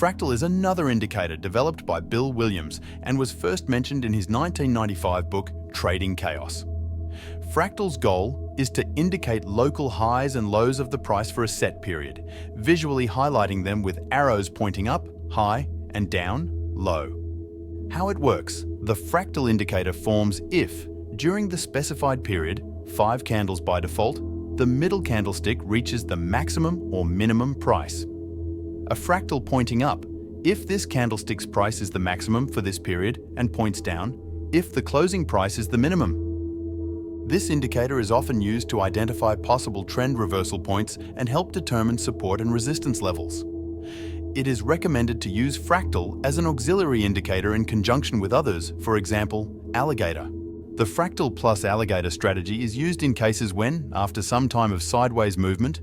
Fractal is another indicator developed by Bill Williams and was first mentioned in his 1995 book, Trading Chaos. Fractal's goal is to indicate local highs and lows of the price for a set period, visually highlighting them with arrows pointing up, high, and down, low. How it works: the fractal indicator forms if, during the specified period, 5 candles by default, the middle candlestick reaches the maximum or minimum price. A fractal pointing up, if this candlestick's price is the maximum for this period and points down, if the closing price is the minimum. This indicator is often used to identify possible trend reversal points and help determine support and resistance levels. It is recommended to use fractal as an auxiliary indicator in conjunction with others, for example, alligator. The fractal plus alligator strategy is used in cases when, after some time of sideways movement,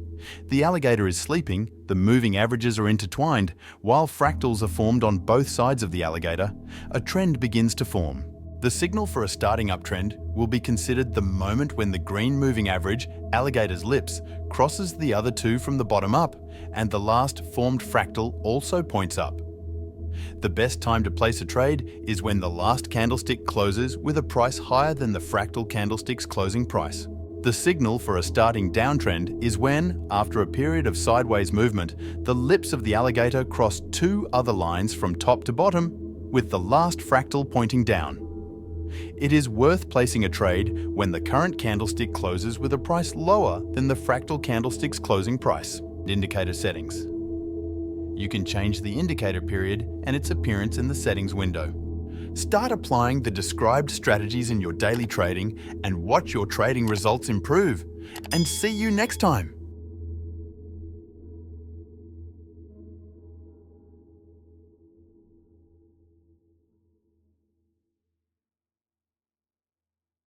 the alligator is sleeping, the moving averages are intertwined, while fractals are formed on both sides of the alligator, a trend begins to form. The signal for a starting uptrend will be considered the moment when the green moving average, alligator's lips, crosses the other two from the bottom up, and the last formed fractal also points up. The best time to place a trade is when the last candlestick closes with a price higher than the fractal candlestick's closing price. The signal for a starting downtrend is when, after a period of sideways movement, the lips of the alligator cross 2 other lines from top to bottom, with the last fractal pointing down. It is worth placing a trade when the current candlestick closes with a price lower than the fractal candlestick's closing price. Indicator settings. You can change the indicator period and its appearance in the settings window. Start applying the described strategies in your daily trading and watch your trading results improve. And see you next time.